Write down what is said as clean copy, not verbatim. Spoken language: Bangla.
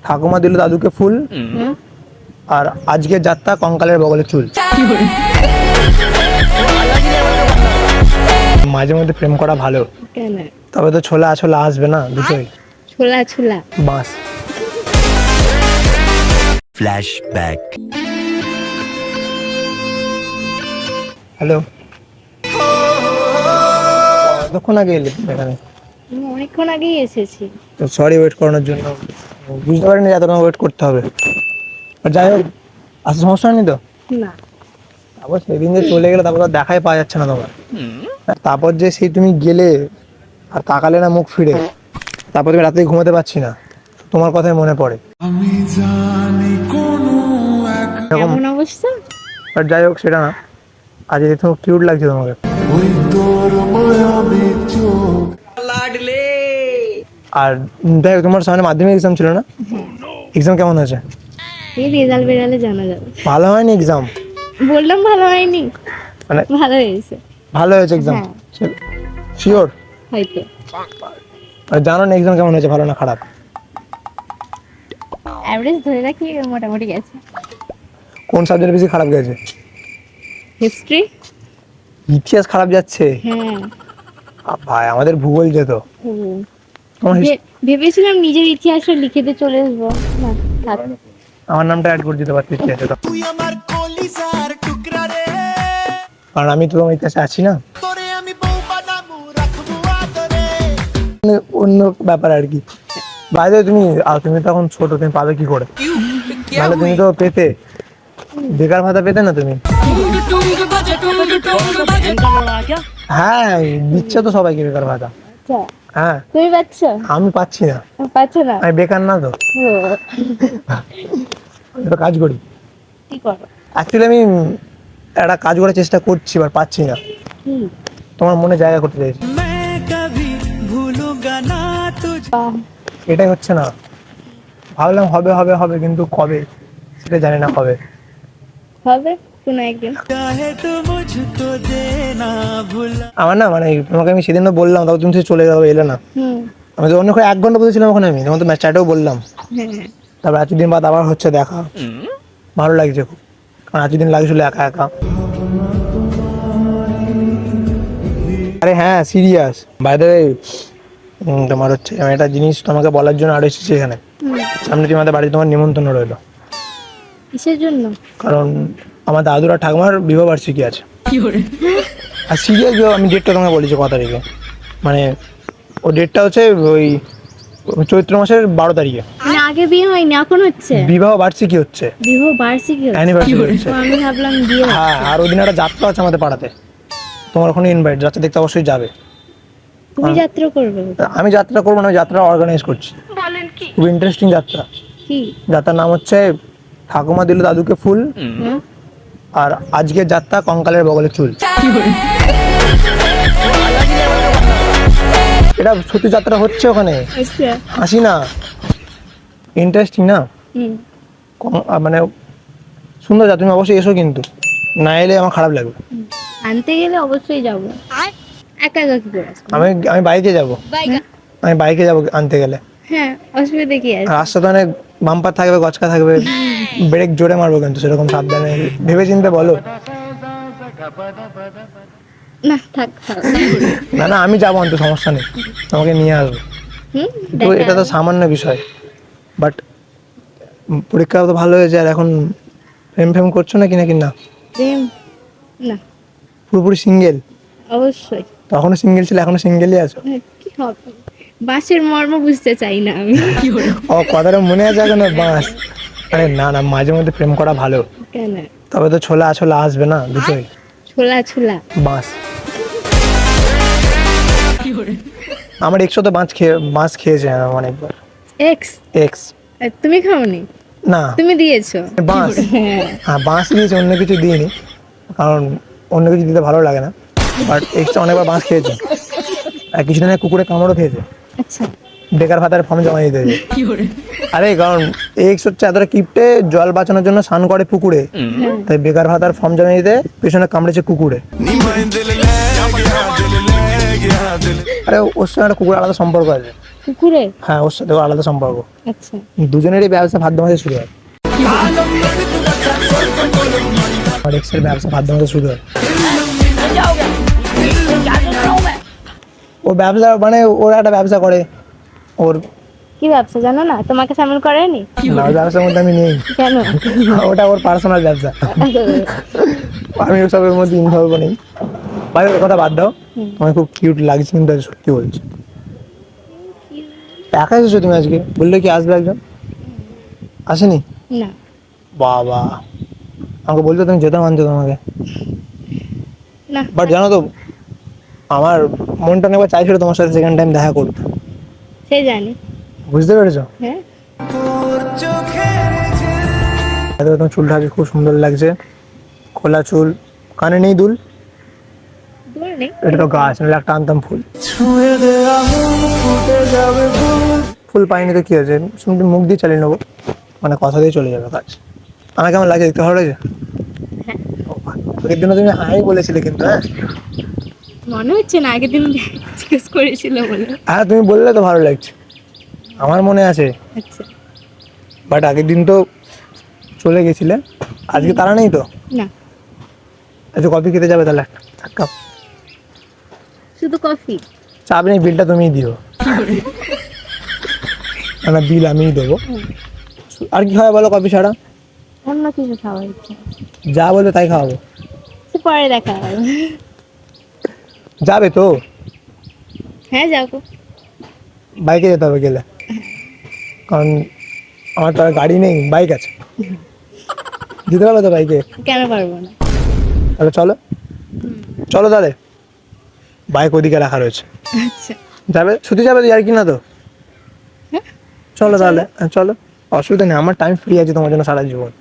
ঠাকুমা দিল দাদুকে ফুল, আর আজকে যাত্রা কঙ্কালের বগলে চুল। মাঝে মধ্যে প্রেম করা ভালো, কেন? তবে তো ছোলা ছোলা আসবে না, দুটোই। ছোলা ছোলা বাস। ফ্ল্যাশব্যাক। হ্যালো, কতক্ষণ আগে এলে এখানে? আমি অনেকক্ষণ আগেই এসেছি। তো সরি ওয়েট করানোর জন্য, বুঝতে পারিনি এতক্ষণ ওয়েট করতে হবে। আর যাই হোক, আসতে সমস্যা নেই তো? না, তারপর সেদিন যে চলে গেলে, তারপর দেখাই পাওয়া যাচ্ছে না তোমার। তারপর যে সেই তুমি গেলে আর তাকালে না মুখ ফিরে, তারপর তুমি রাতে ঘুমাতে পারছি না, তোমার কথাই মনে পড়ে। এরকম। এমন অবস্থা? আর যাই হোক, সেটা না, আজ দেখতে খুব কিউট লাগছে তোমাকে। আর যাই হোক, তোমার সামনে মাধ্যমিক এক্সাম ছিল না? এক্সাম কেমন হয়েছে? এই রেজাল্ট বেরালে জানা যাবে। ভালো হয়নি এক্সাম? বললাম ভালো হয়নি, মানে ভালো হয়েছে। ভালো হয়েছে এক্সাম? হ্যাঁ। শিওর? হয়তো। আর জানো না এক্সাম কেমন হয়েছে, ভালো না খারাপ? অ্যাভারেজ ধরে রাখি মোটামুটি গেছে। কোন সাবজেক্ট বেশি খারাপ গেছে? হিস্ট্রি। ইতিহাস খারাপ যাচ্ছে? হ্যাঁ। ভাই আমাদের ভূগোল যেত। তোমার ভেবেছিলাম নিজের ইতিহাসটা লিখেতে চলে আসবো, না থাক। আমার নামটা অ্যাড করে দিতে পারতি ইতিহাসে তো। কারণ আমি তো তোমার ইতিহাসে আছি না, অন্য ব্যাপার আর কি। বাইরে তুমি তো এখন ছোট, তুমি পাবে কি করে? নাহলে তুমি তো পেতে, বেকার ভাতা পেতে না তুমি? হ্যাঁ, দিচ্ছে তো সবাইকে বেকার ভাতা। আচ্ছা, হ্যাঁ, তুমি পাচ্ছ? আমি পাচ্ছি না। পাচ্ছ না? আমি বেকার না তো, ও, আমি তো কাজ করি। কি করো? অ্যাকচুয়ালি আমি একটা কাজ করার চেষ্টা করছি, বাট পাচ্ছি না। কি? তোমার মনে জায়গা করতে চাইছি, বাহ, এটাই হচ্ছে না। ভাবলাম হবে হবে হবে, কিন্তু কবে সেটা জানি না কবে। হবে কোনো একদিন। আমার না, মানে তোমাকে আমি সেদিনও বললাম, তাও তুমি চলে যাবে, এলে না। আমি তো অন্য করে 1 ঘন্টা বসেছিলাম ওখানে, আমি তোমার তো ম্যাচ চ্যাটেও বললাম। হ্যাঁ, তারপর এতদিন বাদ আবার হচ্ছে দেখা, ভালো লাগছে খুব। কারণ এতদিন লাগছিল একা একা। আরে হ্যাঁ, সিরিয়াস বাই দ্য ওয়ে, তোমার হচ্ছে আমি একটা জিনিস তোমাকে বলার জন্য আরো এসেছি এখানে। সামনে তোমাদের বাড়িতে তোমার নিমন্ত্রণ রইলো। কিসের জন্য? কারণ আমার দাদুর আর ঠাকুমার বিবাহ বার্ষিকী আছে। আর সিরিয়াস, আমি ডেটটা তোমাকে বলেছি কত তারিখে, মানে ও ডেটটা হচ্ছে ওই চৈত্র মাসের 12 তারিখে। মানে আগে বিয়ে হয়নি, এখন হচ্ছে বিবাহ বার্ষিকী হচ্ছে, বিবাহ বার্ষিকী হচ্ছে? অ্যানিভার্সারি হচ্ছে। ও, আমি ভাবলাম বিয়ে হচ্ছে। হ্যাঁ, আর ওই দিন একটা যাত্রা আছে আমাদের পাড়াতে, তোমার ওখানে ইনভাইট, যাত্রা দেখতে অবশ্যই যাবে। তুমি যাত্রা করবে? আমি যাত্রা করবো না, আমি যাত্রা অর্গানাইজ করছি। খুব ইন্টারেস্টিং যাত্রা। কি যাত্রার নাম হচ্ছে ঠাকুমা দিল দাদুকে ফুল, আর আজকে যাত্রা কঙ্কালের বগলে চুল। এটা সত্যি যাত্রা হচ্ছে ওখানে, আচ্ছা। হাসি না, ইন্টারেস্টিং না, মানে সুন্দর যা। তুমি অবশ্যই এসো, কিন্তু না এলে আমার খারাপ লাগবে। আনতে গেলে অবশ্যই যাবো, একা একা কি করে আসবো? আমি বাইকে যাব, আমি বাইকে যাব আনতে গেলে। হ্যাঁ, অসুবিধা কি আছে? রাস্তা তো অনেক বাম্পার থাকবে, গচকা থাকবে, ব্রেক জোরে মারবো, কিন্তু সেরকম সাবধানে ভেবে চিন্তে বলো। না থাক থাক। না না, আমি যাবো আনতে, সমস্যা নেই, তোমাকে নিয়ে আসবো। তো এটা তো সামান্য বিষয়, বাট পরীক্ষা তো ভালো হয়েছে। আর এখন প্রেম ফেম করছো নাকি নাকি না? প্রেম না, পুরোপুরি সিঙ্গেল? অবশ্যই। তখনও সিঙ্গেল ছিল, এখনো সিঙ্গেলই আছো? কি হবে, বাসের মর্ম বুঝতে চাই না আমি। ও, কথাটা মনে আছে এখনো, বাস? আরে না না, মাঝে মধ্যে প্রেম করা ভালো, কেন? তবে তো ছোলা ছোলা আসবে না, দুটোই। ছোলা ছোলা বাস। আমার এক্সও তো বাঁশ খেয়েছে অনেকবার। এক্স? এক্স? তুমি খাওনি? না, তুমি দিয়েছো বাঁশ। হ্যাঁ, বাঁশ দিয়েছে, অন্য কিছু দিইনি, কারণ অন্য কিছু দিতে ভালো লাগে না। বাট এক্সটা অনেকবার বাঁশ খেয়েছে, আর কিছুদিন আগে কুকুরে কামড়ও খেয়েছে। আচ্ছা, বেকার ভাতার ফর্ম জমা দিতে হয়েছে। আরে কারণ এক্স হচ্ছে এতটা কিপটে, জল বাঁচানোর জন্য স্নান করে পুকুরে, তাই বেকার ভাতার ফর্ম জমা দিতে পেছনে কামড়েছে কুকুরে। আরে ওর সঙ্গে একটা কুকুর আলাদা সম্পর্ক আছে। কুকুরে? হ্যাঁ, ওর সাথে আলাদা সম্পর্ক। আচ্ছা। দুজনেরই ব্যবসা ভাদ্র মাসে শুরু হয়। আমার এক্সের ব্যবসা ভাদ্র মাসে শুরু হয়। ও ব্যবসা মানে ওর একটা ব্যবসা করে ওর। কি ব্যবসা জানো না? তোমাকে সামিল করেনি? না, ওই ব্যবসার মধ্যে আমি নেই। কেন? ওটা ওর পার্সোনাল ব্যবসা, আমি ওসবের মধ্যে ইনভলভ নেই। ভাই ওর কথা বাদ দাও, তোমার খুব কিউট লাগছে কিন্তু আজ সত্যি বলছি। একা এসেছো তুমি আজকে? বললে কি আসবে একজন, আসেনি? না। বাবা, আমাকে বলতে তুমি যেতাম আনতে তোমাকে। না। বাট জানো তো, আমার মনটা একবার চাইছিল তোমার সাথে সেকেন্ড টাইম দেখা করতে। সে জানি। বুঝতে পেরেছো? হ্যাঁ। তোমার চুলটা আজকে খুব সুন্দর লাগছে, খোলা চুল, কানে নেই দুল। দূর নেই। এটা তো গাছ, নাহলে একটা আনতাম ফুল। ফুল পাইনি তো কি হয়েছে, শুনতে মুখ দিয়ে চালিয়ে নেবো, মানে কথা দিয়ে চলে যাবে কাজ। আমার কেমন লাগে দেখতে, ভালো লাগছে? হ্যাঁ। আগের দিনও তুমি হাই বলেছিলে কিন্তু, হ্যাঁ মনে হচ্ছে না আগের দিন জিজ্ঞেস করেছিল বলে। হ্যাঁ তুমি বললে তো ভালো লাগছে, আমার মনে আছে। আচ্ছা। বাট আগের দিন তো চলে গেছিলে, আজকে তারা নেই তো। না, আজকে কফি খেতে যাবে তাহলে এক কাপ? শুধু কফি? চাপ নেই, বিলটা তুমিই দিও। না, বিল আমিই দেবো। আর কি খাবে বলো কফি ছাড়া? অন্য কিছু খাওয়ার ইচ্ছা। যা বলবে তাই খাওয়াবো। সে পরে দেখা হবে। যাবে তো? হ্যাঁ যাবো। বাইকে যেতে হবে গেলে, কারণ আমার তো আর গাড়ি নেই, বাইক আছে। যেতে পারবে তো বাইকে? কেন পারবো না? তাহলে চলো, চলো তাহলে, বাইক ওদিকে রাখা রয়েছে। আচ্ছা। যাবে? সত্যি যাবে তো, আর কি না তো? হ্যাঁ। চলো তাহলে, চলো, অসুবিধা নেই, আমার টাইম ফ্রি আছে তোমার জন্য সারা জীবন।